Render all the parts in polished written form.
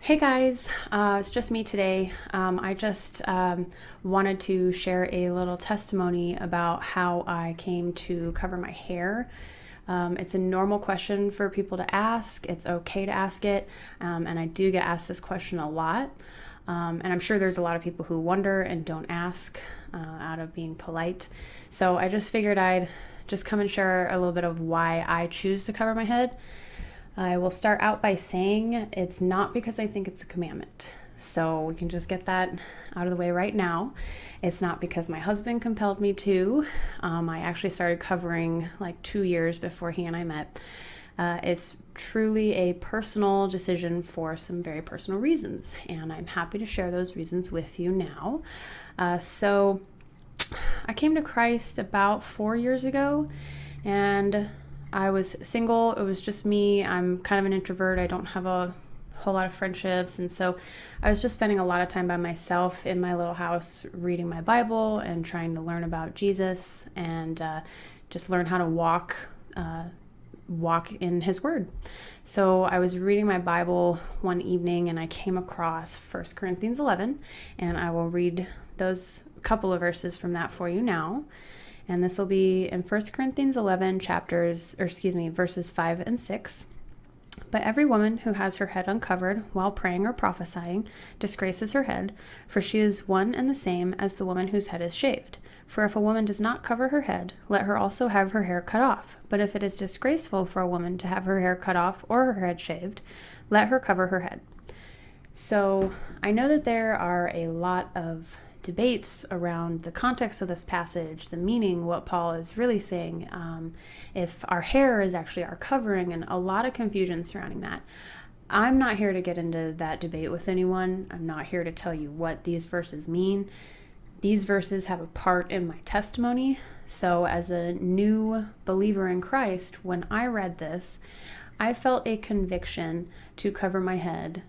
Hey guys, it's just me today. I just wanted to share a little testimony about how I came to cover my hair. It's a normal question for people to ask. It's okay to ask it, and I do get asked this question a lot. And I'm sure there's a lot of people who wonder and don't ask out of being polite. So I just figured I'd just come and share a little bit of why I choose to cover my head. I will start out by saying it's not because I think it's a commandment. So we can just get that out of the way right now. It's not because my husband compelled me to. I actually started covering like 2 years before he and I met. It's truly a personal decision for some very personal reasons, and I'm happy to share those reasons with you now. So I came to Christ about 4 years ago, and I was single. It was just me. I'm kind of an introvert. I don't have a whole lot of friendships. And so I was just spending a lot of time by myself in my little house, reading my Bible and trying to learn about Jesus and just learn how to walk in his word. So I was reading my Bible one evening and I came across 1 Corinthians 11, and I will read those couple of verses from that for you now. And this will be in 1 Corinthians 11 verses 5 and 6. But every woman who has her head uncovered while praying or prophesying disgraces her head, for she is one and the same as the woman whose head is shaved. For if a woman does not cover her head, let her also have her hair cut off. But if it is disgraceful for a woman to have her hair cut off or her head shaved, let her cover her head. So I know that there are a lot of debates around the context of this passage, the meaning, what Paul is really saying, if our hair is actually our covering, and a lot of confusion surrounding that. I'm not here to get into that debate with anyone. I'm not here to tell you what these verses mean. These verses have a part in my testimony. So as a new believer in Christ, when I read this, I felt a conviction to cover my head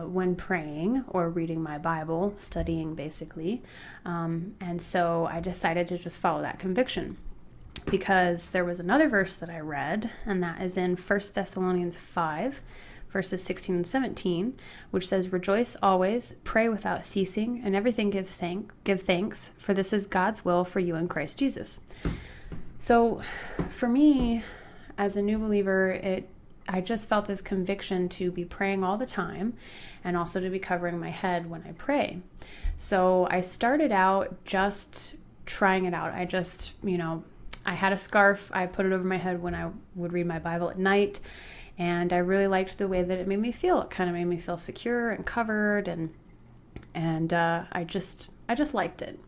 when praying or reading my Bible, studying basically. And so I decided to just follow that conviction, because there was another verse that I read, and that is in 1 Thessalonians 5, verses 16 and 17, which says, "Rejoice always, pray without ceasing, and everything give thanks, for this is God's will for you in Christ Jesus." So for me, as a new believer, I just felt this conviction to be praying all the time and also to be covering my head when I pray. So I started out just trying it out. I had a scarf. I put it over my head when I would read my Bible at night, and I really liked the way that it made me feel. It kind of made me feel secure and covered, and I just liked it.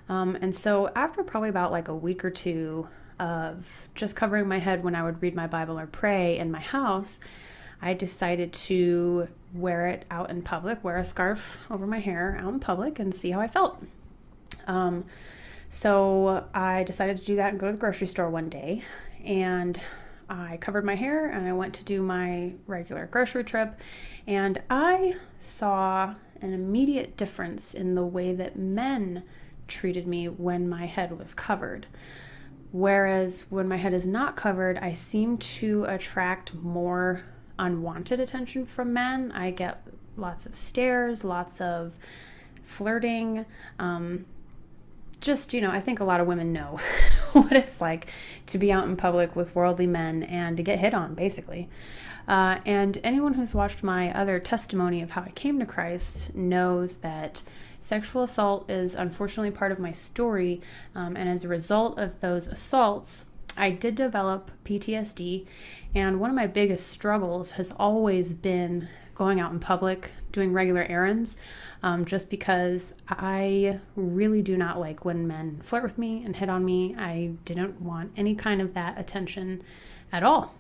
And so after probably about like a week or two of just covering my head when I would read my Bible or pray in my house, I decided to wear it out in public, wear a scarf over my hair out in public, and see how I felt. So I decided to do that and go to the grocery store one day, and I covered my hair and I went to do my regular grocery trip, and I saw an immediate difference in the way that men treated me when my head was covered. Whereas when my head is not covered, I seem to attract more unwanted attention from men. I get lots of stares, lots of flirting. I think a lot of women know what it's like to be out in public with worldly men and to get hit on, basically. And anyone who's watched my other testimony of how I came to Christ knows that sexual assault is unfortunately part of my story, and as a result of those assaults, I did develop PTSD, and one of my biggest struggles has always been going out in public, doing regular errands, just because I really do not like when men flirt with me and hit on me. I didn't want any kind of that attention at all.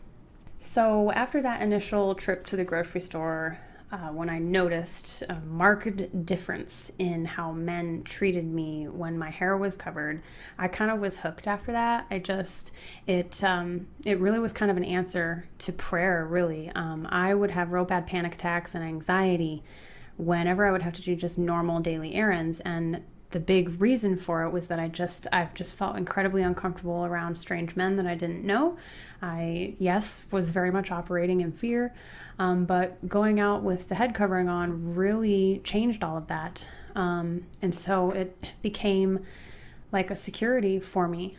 So after that initial trip to the grocery store, when I noticed a marked difference in how men treated me when my hair was covered, I kind of was hooked after that. It really was kind of an answer to prayer, really. I would have real bad panic attacks and anxiety whenever I would have to do just normal daily errands, and the big reason for it was that I've just felt incredibly uncomfortable around strange men that I didn't know. I, yes, was very much operating in fear, but going out with the head covering on really changed all of that. And so it became like a security for me.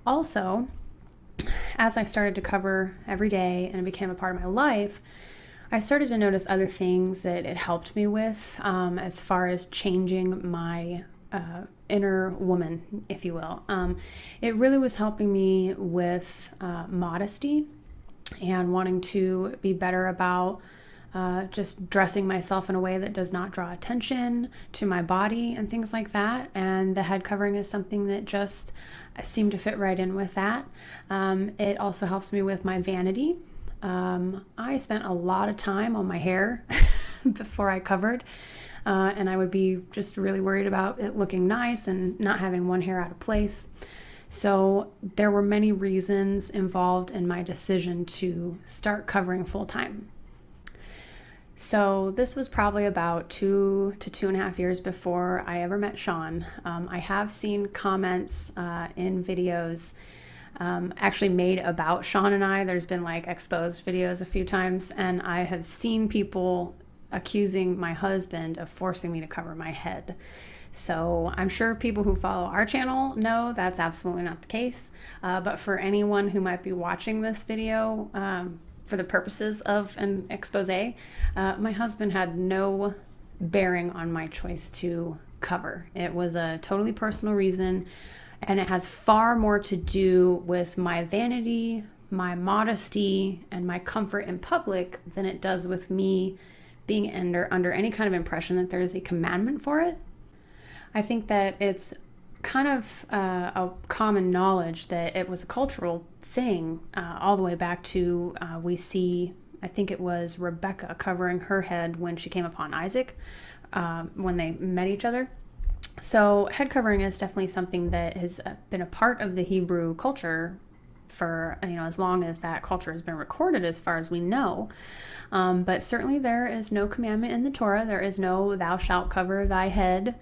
Also, as I started to cover every day and it became a part of my life, I started to notice other things that it helped me with, as far as changing my inner woman, if you will. It really was helping me with modesty and wanting to be better about just dressing myself in a way that does not draw attention to my body and things like that. And the head covering is something that just seemed to fit right in with that. It also helps me with my vanity. I spent a lot of time on my hair before I covered, and I would be just really worried about it looking nice and not having one hair out of place. So there were many reasons involved in my decision to start covering full time. So this was probably about 2 to 2.5 years before I ever met Sean. I have seen comments in videos actually made about Sean and I. There's been like exposed videos a few times, and I have seen people accusing my husband of forcing me to cover my head. So I'm sure people who follow our channel know that's absolutely not the case. But for anyone who might be watching this video for the purposes of an expose, my husband had no bearing on my choice to cover. It was a totally personal reason. And it has far more to do with my vanity, my modesty, and my comfort in public than it does with me being under any kind of impression that there is a commandment for it. I think that it's kind of a common knowledge that it was a cultural thing all the way back to we see, I think it was Rebecca covering her head when she came upon Isaac when they met each other. So head covering is definitely something that has been a part of the Hebrew culture for, as long as that culture has been recorded as far as we know. But certainly there is no commandment in the Torah. There is no thou shalt cover thy head.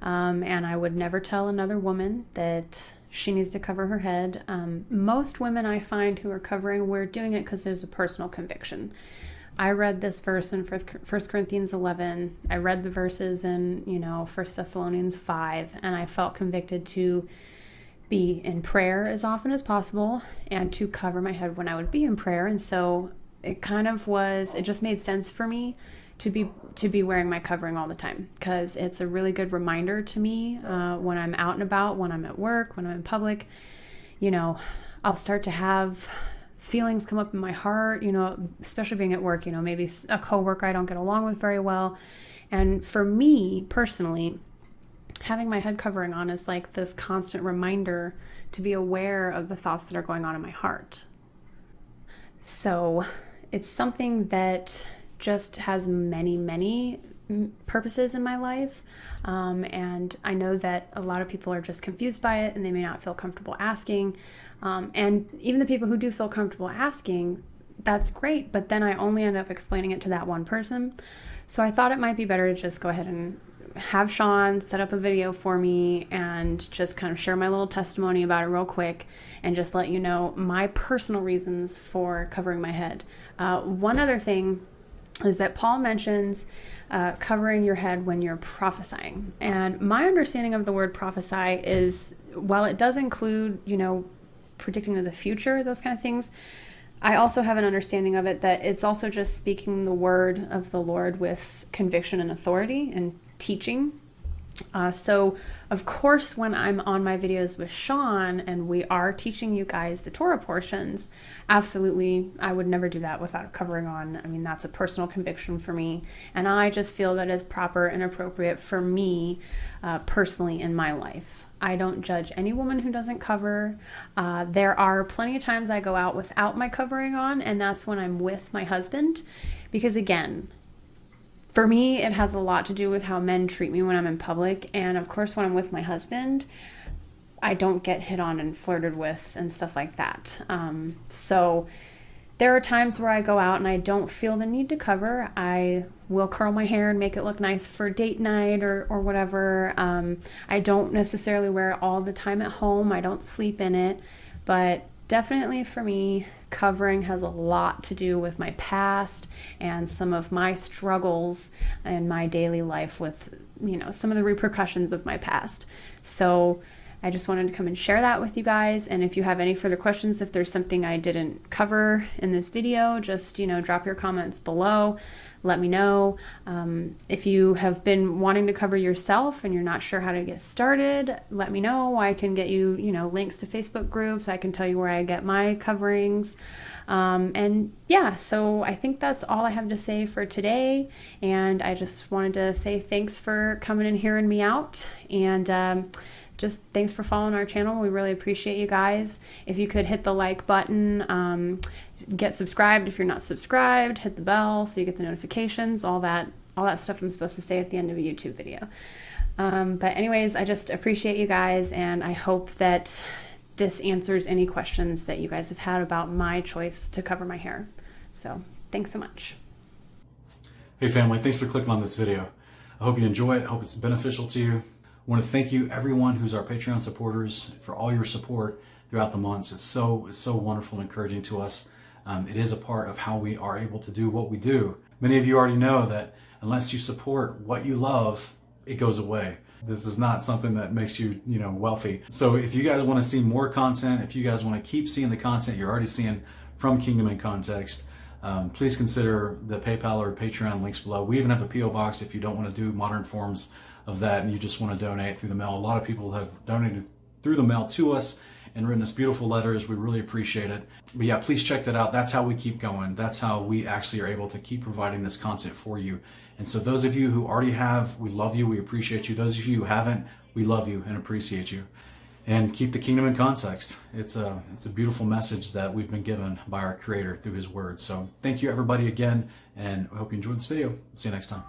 And I would never tell another woman that she needs to cover her head. Most women I find who are covering, we're doing it because there's a personal conviction. I read this verse in 1 Corinthians 11. I read the verses in, 1 Thessalonians 5, and I felt convicted to be in prayer as often as possible and to cover my head when I would be in prayer. And so it just made sense for me to be wearing my covering all the time, because it's a really good reminder to me when I'm out and about, when I'm at work, when I'm in public. I'll start to have feelings come up in my heart, especially being at work, maybe a coworker I don't get along with very well. And for me personally, having my head covering on is like this constant reminder to be aware of the thoughts that are going on in my heart. So it's something that just has many, many purposes in my life. And I know that a lot of people are just confused by it and they may not feel comfortable asking. And even the people who do feel comfortable asking, that's great. But then I only end up explaining it to that one person. So I thought it might be better to just go ahead and have Sean set up a video for me and just kind of share my little testimony about it real quick and just let you know my personal reasons for covering my head. One other thing is that Paul mentions covering your head when you're prophesying. And my understanding of the word prophesy is, while it does include, predicting of the future, those kind of things, I also have an understanding of it that it's also just speaking the word of the Lord with conviction and authority and teaching. So of course, when I'm on my videos with Sean and we are teaching you guys the Torah portions, absolutely, I would never do that without a covering on. I mean, that's a personal conviction for me. And I just feel that is proper and appropriate for me personally in my life. I don't judge any woman who doesn't cover. There are plenty of times I go out without my covering on, and that's when I'm with my husband. Because again, for me, it has a lot to do with how men treat me when I'm in public. And of course, when I'm with my husband, I don't get hit on and flirted with and stuff like that. So There are times where I go out and I don't feel the need to cover. I will curl my hair and make it look nice for date night or whatever. I don't necessarily wear it all the time at home. I don't sleep in it. But definitely for me, covering has a lot to do with my past and some of my struggles in my daily life with, some of the repercussions of my past. So I just wanted to come and share that with you guys. And if you have any further questions, if there's something I didn't cover in this video, just, drop your comments below. Let me know. If you have been wanting to cover yourself and you're not sure how to get started, let me know. I can get you, links to Facebook groups. I can tell you where I get my coverings. And yeah, so I think that's all I have to say for today. And I just wanted to say thanks for coming and hearing me out. And just thanks for following our channel. We really appreciate you guys. If you could hit the like button, get subscribed if you're not subscribed, hit the bell so you get the notifications, all that stuff I'm supposed to say at the end of a YouTube video. But anyways, I just appreciate you guys, and I hope that this answers any questions that you guys have had about my choice to cover my hair. So thanks so much. Hey family, thanks for clicking on this video. I hope you enjoy it. I hope it's beneficial to you. I want to thank you, everyone who's our Patreon supporters, for all your support throughout the months. It's so wonderful and encouraging to us. It is a part of how we are able to do what we do. Many of you already know that unless you support what you love, it goes away. This is not something that makes you, wealthy. So if you guys want to see more content, if you guys want to keep seeing the content you're already seeing from Kingdom in Context, please consider the PayPal or Patreon links below. We even have a P.O. box if you don't want to do modern forms of that and you just want to donate through the mail. A lot of people have donated through the mail to us and written us beautiful letters. We really appreciate it. But yeah, please check that out. That's how we keep going. That's how we actually are able to keep providing this content for you. And so those of you who already have, we love you, we appreciate you. Those of you who haven't, we love you and appreciate you. And keep the kingdom in context. It's a beautiful message that we've been given by our Creator through His Word. So thank you everybody again, and I hope you enjoyed this video. See you next time.